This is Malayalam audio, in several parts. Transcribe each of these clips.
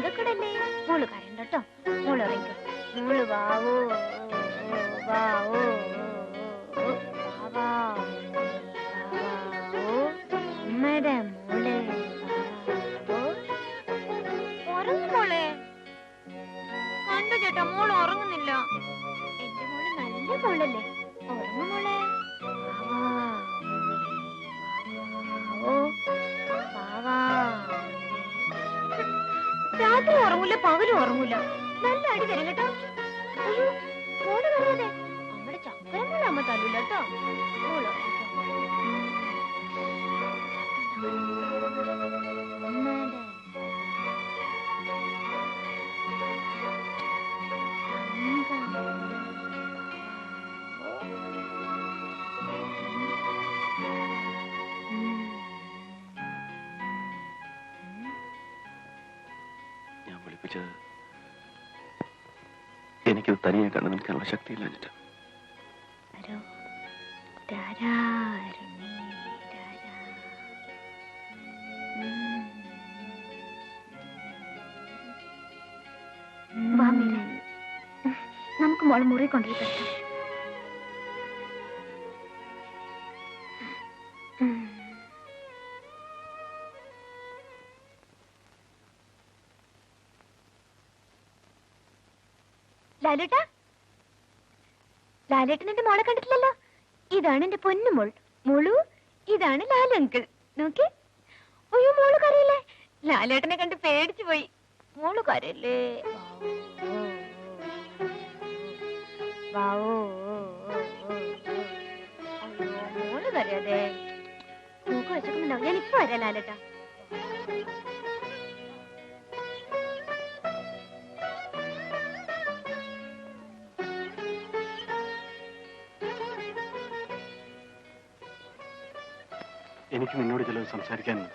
തങ്കക്കടല്ലേ? മോള് കരണ്ടോ? മോള് ഇറങ്ങി. മോള് വാവോ വാവോ അമ്മയുടെ മോളെ ഉറങ്ങും മോളെ. കണ്ടു ചേട്ടാ, മോള് ഉറങ്ങുന്നില്ല. എന്റെ മോള് നല്ല മോളല്ലേ, ഉറങ്ങും മോളെ. രാത്രി ഉറങ്ങൂല, പകലും ഉറങ്ങൂല. നല്ല അടി തരും കേട്ടോ. അയ്യോ മോള് പറയാതെ നമ്മുടെ ചക്കര മോളെ അമ്മ തല്ലൂല കേട്ടോ. മോള് എനിക്കത് തനിയെ കണ്ടു നിൽക്കാനുള്ള ശക്തിയില്ല. നമുക്ക് മോളെ മുറി കൊണ്ടിരിക്കാം. ലാലേട്ടാ, ലാലേട്ടൻ എന്റെ മോളെ കണ്ടിട്ടില്ലല്ലോ. ഇതാണ് എന്റെ പൊന്നുമോൾ മോളു. ഇതാണ് ലാലങ്കിൾ. നോക്കി. അയ്യോ മോള് കരയില്ലേ? ലാലേട്ടനെ കണ്ട് പേടിച്ചു പോയി. മോള് കരയില്ലേ? വാവോ. അയ്യോ മോള് കരയാതെ. മൂക്ക് വെച്ചിട്ടുണ്ടാവും. ഞാൻ ഇപ്പൊ വരാം ലാലേട്ടാ. എനിക്ക് നിന്നോട് ചിലത് സംസാരിക്കാനുണ്ട്.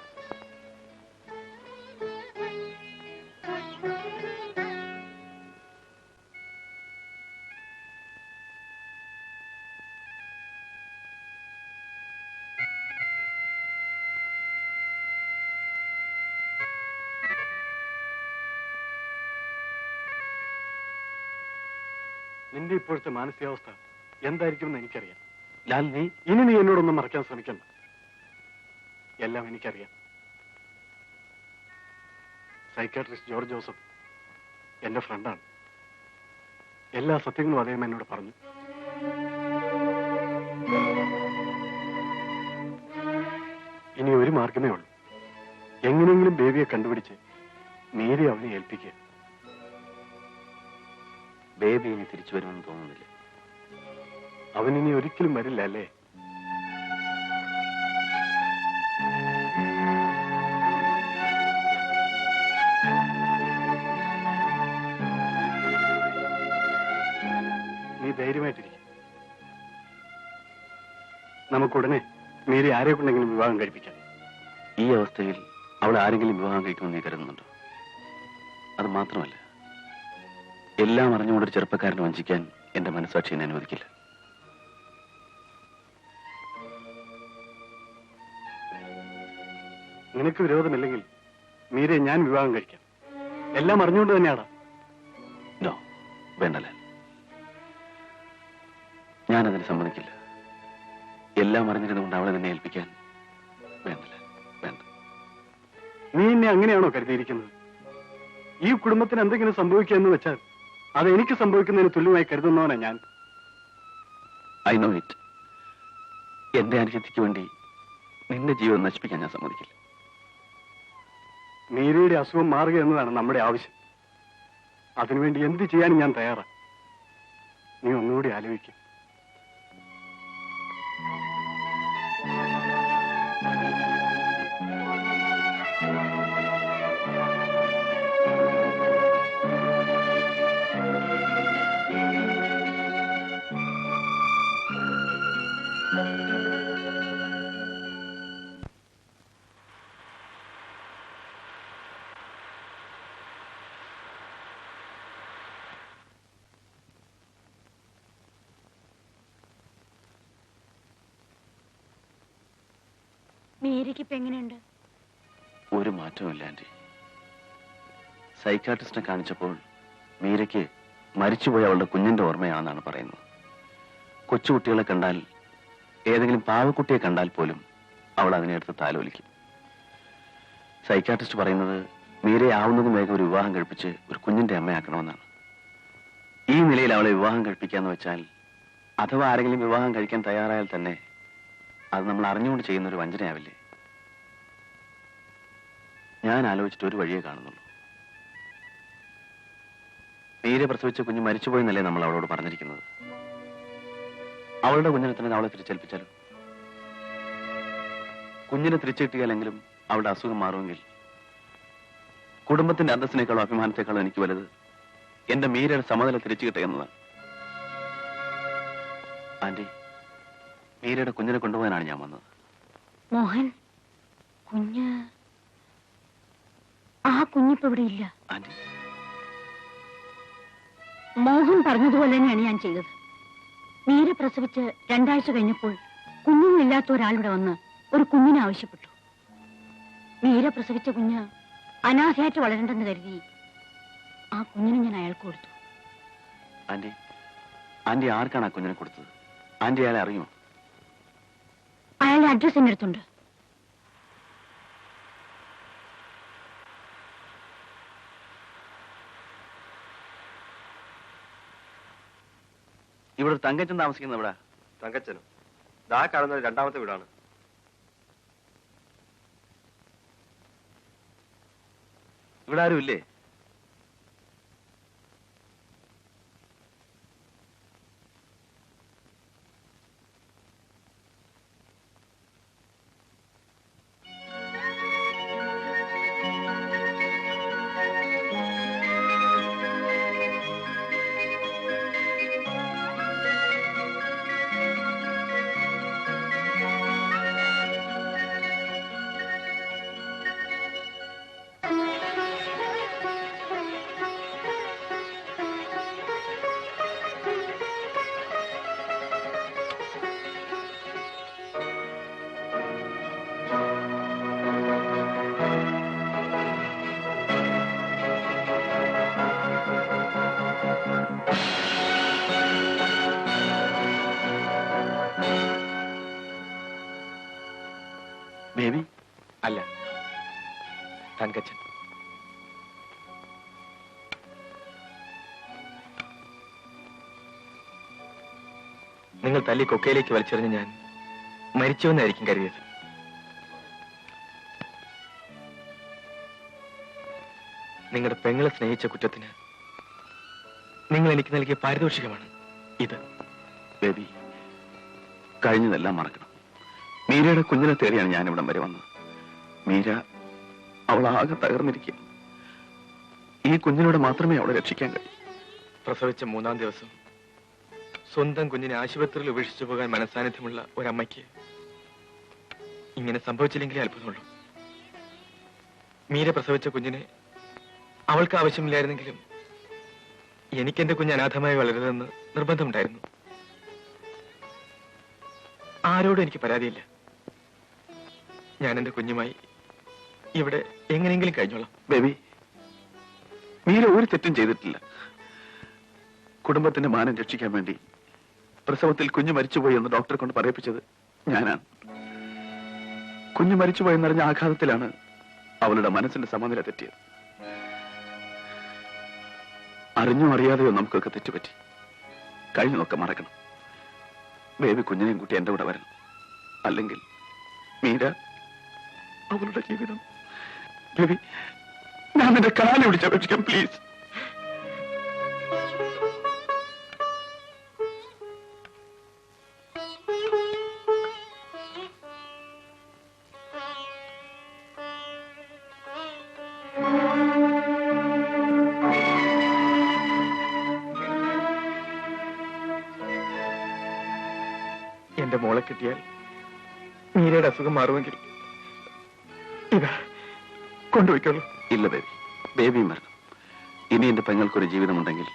നിന്റെ ഇപ്പോഴത്തെ മാനസികാവസ്ഥ എന്തായിരിക്കുമെന്ന് എനിക്കറിയാം. ലാൽ, ഇനി നീ എന്നോടൊന്നും മറക്കാൻ ശ്രമിക്കണ്ട. എല്ലാം എനിക്കറിയാം. സൈക്കാട്രിസ്റ്റ് ജോർജ് ജോസഫ് എന്റെ ഫ്രണ്ടാണ്. എല്ലാ സത്യങ്ങളും അദ്ദേഹം എന്നോട് പറഞ്ഞു. ഇനി ഒരു മാർഗമേ ഉള്ളൂ. എങ്ങനെയെങ്കിലും ബേബിയെ കണ്ടുപിടിച്ച് മേരി അവനെ ഏൽപ്പിക്കുക. ബേബി ഇനി തിരിച്ചു വരുമെന്ന് തോന്നുന്നില്ല. അവനിനി ഒരിക്കലും വരില്ല അല്ലേ? നീ ധൈര്യമായിട്ടിരിക്കും. നമുക്കുടനെ മേരി ആരെ കൊണ്ടെങ്കിലും വിവാഹം കഴിപ്പിക്കാം. ഈ അവസ്ഥയിൽ അവൾ ആരെങ്കിലും വിവാഹം കഴിക്കുമെന്ന് നീ കരുതുന്നുണ്ടോ? അത് മാത്രമല്ല, എല്ലാം അറിഞ്ഞുകൊണ്ടൊരു ചെറുപ്പക്കാരനെ വഞ്ചിക്കാൻ എന്റെ മനസ്സാക്ഷി എന്നെ അനുവദിക്കില്ല. നിനക്ക് വിരോധമില്ലെങ്കിൽ മീരയെ ഞാൻ വിവാഹം കഴിക്കാം. എല്ലാം അറിഞ്ഞുകൊണ്ട് തന്നെയാടാ. നോ, വേണ്ടല്ല. ഞാനതിന് സമ്മതിക്കില്ല. എല്ലാം അറിഞ്ഞിരുന്നുകൊണ്ട് അവളെ തന്നെ ഏൽപ്പിക്കാൻ വേണ്ടല്ല, വേണ്ട. നീ എന്നെ അങ്ങനെയാണോ കരുതിയിരിക്കുന്നത്? ഈ കുടുംബത്തിന് എന്തെങ്കിലും സംഭവിക്കുക എന്ന് വെച്ചാൽ അത് എനിക്ക് സംഭവിക്കുന്നതിന് തുല്യമായി കരുതുന്നവനാണ് ഞാൻ. I know it. എന്റെ അനുജത്തിക്ക് വേണ്ടി നിന്റെ ജീവൻ നശിപ്പിക്കാൻ ഞാൻ സമ്മതിക്കില്ല. മീരയുടെ അസുഖം മാറുക എന്നതാണ് നമ്മുടെ ആവശ്യം. അതിനുവേണ്ടി എന്ത് ചെയ്യാനും ഞാൻ തയ്യാറാണ്. നീ ഒന്നുകൂടി ആലോചിക്കും. മേരിക്ക് ഇപ്പൊ എങ്ങനെയുണ്ട്? ഒരു മാറ്റവുമില്ല ആന്റി. സൈക്കാട്രിസ്റ്റിനെ കാണിച്ചപ്പോൾ മീരയ്ക്ക് മരിച്ചുപോയ അവളുടെ കുഞ്ഞിന്റെ ഓർമ്മയാണെന്നാണ് പറയുന്നത്. കൊച്ചുകുട്ടികളെ കണ്ടാൽ, ഏതെങ്കിലും പാവക്കുട്ടിയെ കണ്ടാൽ പോലും അവൾ അതിനെടുത്ത് താലോലിക്കും. സൈക്കാട്രിസ്റ്റ് പറയുന്നത് മീരയെ ആവുന്നതും വേഗം ഒരു വിവാഹം കഴിപ്പിച്ച് ഒരു കുഞ്ഞിന്റെ അമ്മയാക്കണമെന്നാണ്. ഈ നിലയിൽ അവളെ വിവാഹം കഴിപ്പിക്കാന്ന് വെച്ചാൽ, അഥവാ ആരെങ്കിലും വിവാഹം കഴിക്കാൻ തയ്യാറായാൽ തന്നെ അത് നമ്മൾ അറിഞ്ഞുകൊണ്ട് ചെയ്യുന്ന ഒരു വഞ്ചനയാവില്ലേ? ഞാൻ ആലോചിച്ചിട്ട് ഒരു വഴിയേ കാണുന്നുള്ളൂ. മീര പ്രസവിച്ച കുഞ്ഞ് മരിച്ചുപോയെന്നല്ലേ നമ്മൾ അവളോട് പറഞ്ഞിരിക്കുന്നത്. അവളുടെ കുഞ്ഞിനെ തന്നെ അവളെ തിരിച്ചേൽപ്പിച്ചാലും, കുഞ്ഞിനെ തിരിച്ചു കിട്ടിയാലെങ്കിലും അവളുടെ അസുഖം മാറുമെങ്കിൽ, കുടുംബത്തിന്റെ അന്തസ്സിനേക്കാളും അഭിമാനത്തെക്കാളും എനിക്ക് വലുത് എന്റെ മീരയുടെ സമനില തിരിച്ചു കിട്ടുക എന്നതാണ്. ആന്റി, മീരയുടെ കുഞ്ഞിനെ കൊണ്ടുപോകാനാണ് ഞാൻ വന്നത്. മോഹൻ, ആ കുഞ്ഞിപ്പോ ഇവിടെ ഇല്ല. ആന്റി, മോഹൻ പറഞ്ഞതുപോലെ തന്നെയാണ് ഞാൻ ചെയ്തത്. മീര പ്രസവിച്ച് 2 ആഴ്ച കഴിഞ്ഞപ്പോൾ കുഞ്ഞുങ്ങളില്ലാത്ത ഒരാളിവിടെ വന്ന് ഒരു കുഞ്ഞിനെ ആവശ്യപ്പെട്ടു. മീര പ്രസവിച്ച കുഞ്ഞ് അനാഥയായിട്ട് വളരണ്ടെന്ന് കരുതി ആ കുഞ്ഞിനെ ഞാൻ അയാൾക്ക് കൊടുത്തു. ആന്റി, ആന്റി ആർക്കാണ് ആ കുഞ്ഞിനെ കൊടുത്തത്? ആന്റി അയാളെ അറിയുമോ? അയാളുടെ അഡ്രസ് എന്റെ അടുത്തുണ്ട്. ഇവിടെ തങ്കച്ചൻ താമസിക്കുന്ന ഇവിടെ? തങ്കച്ചനും ദാ കാണുന്നത് 2ാമത്തെ വീടാണ്. ഇവിടെ ആരും ഇല്ലേ? ബേബി? അല്ല, തങ്കച്ചൻ. നിങ്ങൾ തല്ലി കൊക്കയിലേക്ക് വലിച്ചെറിഞ്ഞ് ഞാൻ മരിച്ചുവെന്നായിരിക്കും കരുതിയത്. നിങ്ങളുടെ പെങ്ങളെ സ്നേഹിച്ച കുറ്റത്തിന് നിങ്ങൾ എനിക്ക് നൽകിയ പാരിതോഷികമാണ് ഇത്. ബേബി, കഴിഞ്ഞതെല്ലാം മറക്കണം. മീരയുടെ കുഞ്ഞിനെ തേടിയാണ് ഞാൻ ഇവിടം വരെ വന്നത്. മീര, അവളാകെ തകർന്നിരിക്കുക. ഈ കുഞ്ഞിനോട് മാത്രമേ അവളെ രക്ഷിക്കാൻ കഴിയൂ. പ്രസവിച്ച 3ാം ദിവസം സ്വന്തം കുഞ്ഞിനെ ആശുപത്രിയിൽ ഉപേക്ഷിച്ചു പോകാൻ മനസാന്നിധ്യമുള്ള ഒരമ്മയ്ക്ക് ഇങ്ങനെ സംഭവിച്ചില്ലെങ്കിലേ അത്ഭുതമുള്ളൂ. മീര പ്രസവിച്ച കുഞ്ഞിനെ അവൾക്ക് ആവശ്യമില്ലായിരുന്നെങ്കിലും എനിക്കെന്റെ കുഞ്ഞ് അനാഥമായി വളരുതെന്ന് നിർബന്ധമുണ്ടായിരുന്നു. ആരോടും എനിക്ക് പരാതിയില്ല. ഞാൻ എന്റെ കുഞ്ഞുമായി ഇവിടെ എങ്ങനെയെങ്കിലും കഴിഞ്ഞോളാം. ബേബി, മീര ഒരു തെറ്റും ചെയ്തിട്ടില്ല. കുടുംബത്തിന്റെ മാനം രക്ഷിക്കാൻ വേണ്ടി പ്രസവത്തിൽ കുഞ്ഞു മരിച്ചുപോയി എന്ന് ഡോക്ടറെ കൊണ്ട് പറയിപ്പിച്ചത് ഞാനാണ്. കുഞ്ഞു മരിച്ചുപോയെന്നറിഞ്ഞ ആഘാതത്തിലാണ് അവളുടെ മനസ്സിന്റെ സമനില തെറ്റിയത്. അറിഞ്ഞോ അറിയാതെയോ നമുക്കൊക്കെ തെറ്റുപറ്റി. കഴിഞ്ഞതൊക്കെ മറക്കണം. ബേബി കുഞ്ഞിനെയും കൂട്ടി എന്റെ കൂടെ വരണം. അല്ലെങ്കിൽ മീര, അവളുടെ ജീവിതം. ബേബി, ഞാൻ നിന്റെ കാലി പിടിച്ചപേക്ഷിക്കാം, പ്ലീസ്. എന്റെ മോളെ കിട്ടിയാൽ മീരയുടെ അസുഖം മാറുമെങ്കിൽ ഇതാ കൊണ്ടുപോയിക്കോളൂ. ഇല്ല ബേബി, ബേബിയും വരണം. ഇനി എന്റെ പെങ്ങൾക്കൊരു ജീവിതമുണ്ടെങ്കിൽ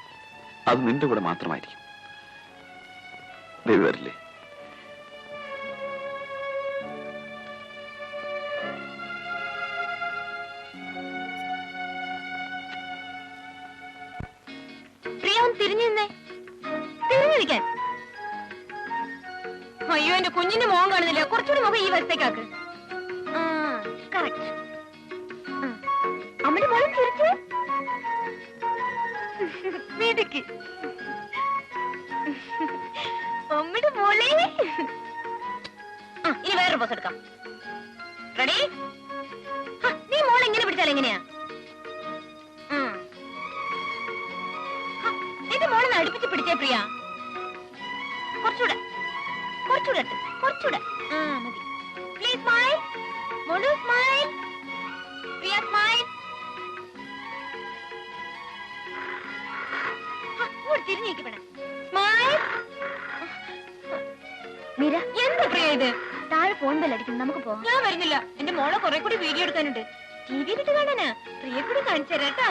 അത് നിന്റെ കൂടെ മാത്രമായിരിക്കും. ബേബി വരില്ലേ? തിരിഞ്ഞു നിന്നേ, തിരിഞ്ഞു നിൽക്കാൻ. അയ്യോ, എന്റെ കുഞ്ഞിന്റെ മുഖം കാണുന്നില്ല. കുറച്ചുകൂടി മുഖം ഈ വശത്തേക്കാക്ക്. കറക്റ്റ്. അമ്മയുടെ മോളും ചിരിച്ച് വീതിക്ക്. അമ്മയുടെ മോളെ. ഇനി വേറൊരു പോസ് എടുക്കാം. റെഡി? നീ മോളെ എങ്ങനെ പിടിച്ചാൽ എങ്ങനെയാ? എന്റെ മോളെ അടുപ്പിച്ച് പിടിച്ചേ പ്രിയ. കുറച്ചുകൂടെ, കുറച്ചുകൂടെ, കുറച്ചുകൂടെ. മതി. Please smile. മോളു സ്മൈൽ. പ്രിയ സ്മൈൽ. തിരിഞ്ഞേക്ക് വേണം. സ്മൈൽ. മീര, എന്താ പ്രിയ ഇത്? താഴെ ഫോൺ ബെല്ലടിക്കും, നമുക്ക് പോവാം. ഞാൻ വരുന്നില്ല. എന്റെ മോളെ കുറെ കൂടി വീഡിയോ എടുക്കാനുണ്ട്. ടിവി ഇട്ട് കാണാനാ. പ്രിയ കൂടി കാണിച്ചു തരാട്ടാ.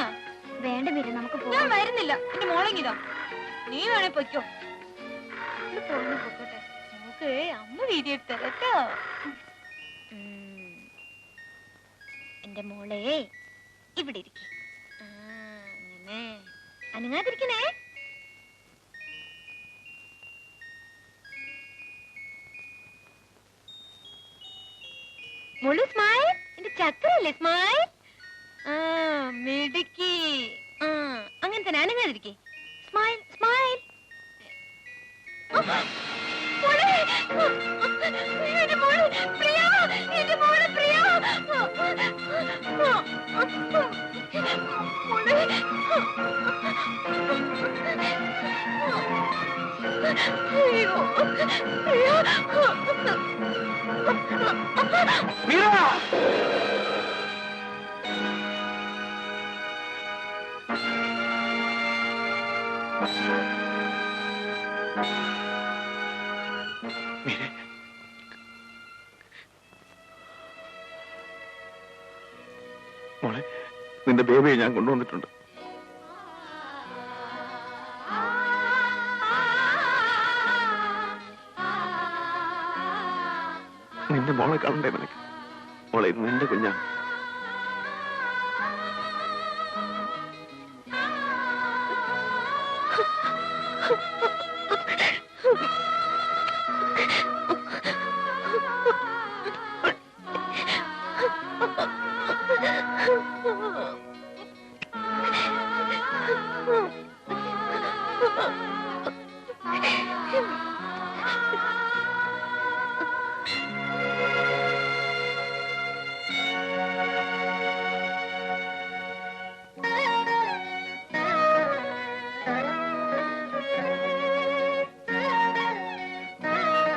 വേണ്ട മീര, നമുക്ക് പോവാം. ഞാൻ വരുന്നില്ല. എന്റെ മോളെങ്ങിതാ. നീ വേണേ പൊയ്ക്കോ. പൊക്കോട്ടെ. നമുക്ക് അമ്മ വീഡിയോ എടുത്ത് തരാട്ടോ. എന്റെ മോളെ ഇവിടെ ഇരിക്കും. അങ്ങനെ അനങ്ങാതിരിക്കണേ. മോളു സ്മൈൽ. എന്റെ ചക്കരല്ലേ സ്മൈൽ. മിടുക്കി. അങ്ങനെ തന്നെ അനങ്ങാതിരിക്കേ. Smile, smile. എന്റെ മോള് പ്രിയ, എന്റെ മോള് പ്രിയ. മോളെ, നിന്റെ ബേബിയെ ഞാൻ കൊണ്ടുവന്നിട്ടുണ്ട്. നിന്റെ മോളെ കാണണ്ടേ നിനക്ക്? മോളെ, നിന്റെ കുഞ്ഞാണ്.